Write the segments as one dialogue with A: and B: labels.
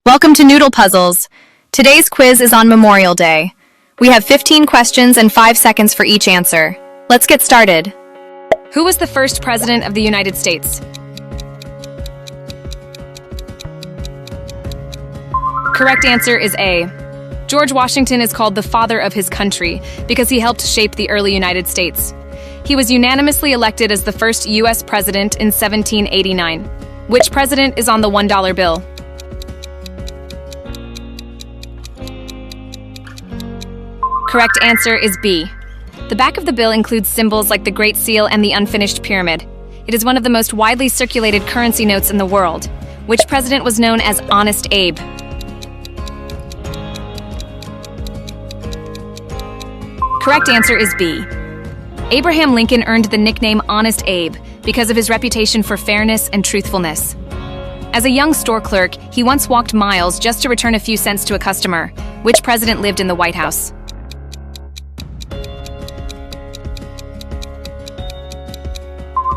A: Welcome to Noodle Puzzles. Today's quiz is on Memorial Day. We have 15 questions and 5 seconds for each answer. Let's get started.
B: Who was the first president of the United States? Correct answer is A. George Washington is called the father of his country because he helped shape the early United States. He was unanimously elected as the first U.S. president in 1789. Which president is on the $1 bill? Correct answer is B. The back of the bill includes symbols like the Great Seal and the unfinished pyramid. It is one of the most widely circulated currency notes in the world. Which president was known as Honest Abe? Correct answer is B. Abraham Lincoln earned the nickname Honest Abe because of his reputation for fairness and truthfulness. As a young store clerk, he once walked miles just to return a few cents to a customer. Which president lived in the White House?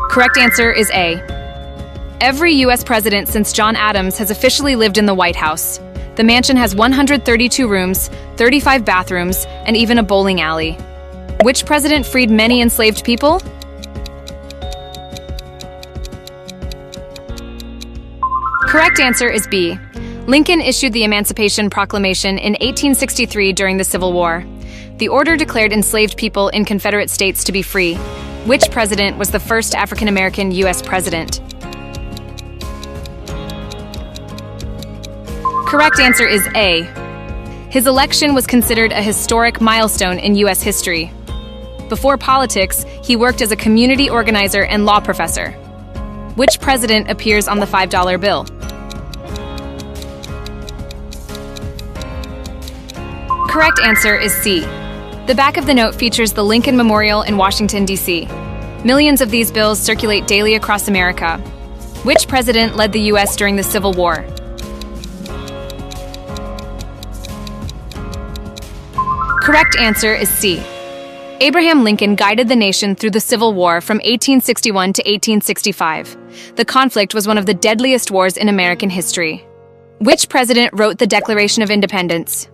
B: Correct answer is A. Every U.S. president since John Adams has officially lived in the White House. The mansion has 132 rooms, 35 bathrooms, and even a bowling alley. Which president freed many enslaved people? Correct answer is B. Lincoln issued the Emancipation Proclamation in 1863 during the Civil War. The order declared enslaved people in Confederate states to be free. Which president was the first African-American U.S. president? Correct answer is A. His election was considered a historic milestone in U.S. history. Before politics, he worked as a community organizer and law professor. Which president appears on the $5 bill? Correct answer is C. The back of the note features the Lincoln Memorial in Washington, D.C. Millions of these bills circulate daily across America. Which president led the U.S. during the Civil War? Correct answer is C. Abraham Lincoln guided the nation through the Civil War from 1861 to 1865. The conflict was one of the deadliest wars in American history. Which president wrote the Declaration of Independence?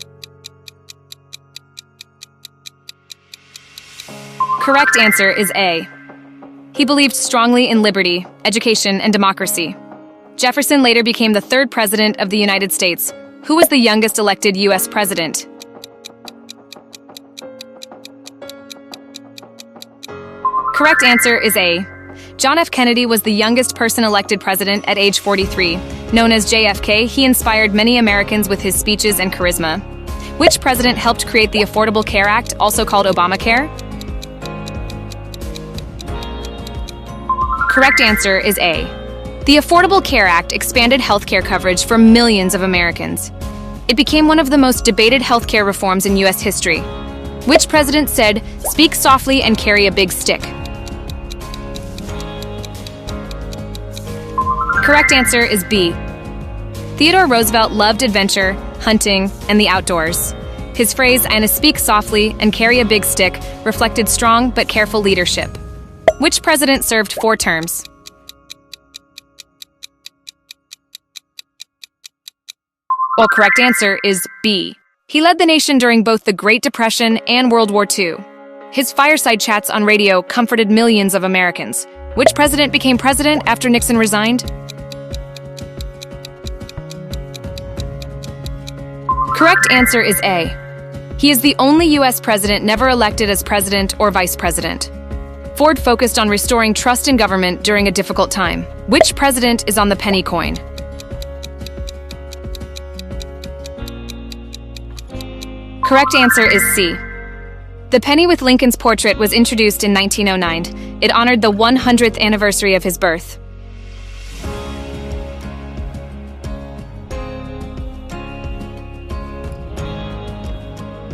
B: Correct answer is A. He believed strongly in liberty, education, and democracy. Jefferson later became the third president of the United States. Who was the youngest elected U.S. president? Correct answer is A. John F. Kennedy was the youngest person elected president at age 43. Known as JFK, he inspired many Americans with his speeches and charisma. Which president helped create the Affordable Care Act, also called Obamacare? Correct answer is A. The Affordable Care Act expanded healthcare coverage for millions of Americans. It became one of the most debated healthcare reforms in U.S. history. Which president said, "Speak softly and carry a big stick"? Correct answer is B. Theodore Roosevelt loved adventure, hunting, and the outdoors. His phrase, "I'm to speak softly and carry a big stick," reflected strong but careful leadership. Which president served 4 terms? Well, correct answer is B. He led the nation during both the Great Depression and World War II. His fireside chats on radio comforted millions of Americans. Which president became president after Nixon resigned? Correct answer is A. He is the only U.S. president never elected as president or vice president. Ford focused on restoring trust in government during a difficult time. Which president is on the penny coin? Correct answer is C. The penny with Lincoln's portrait was introduced in 1909. It honored the 100th anniversary of his birth.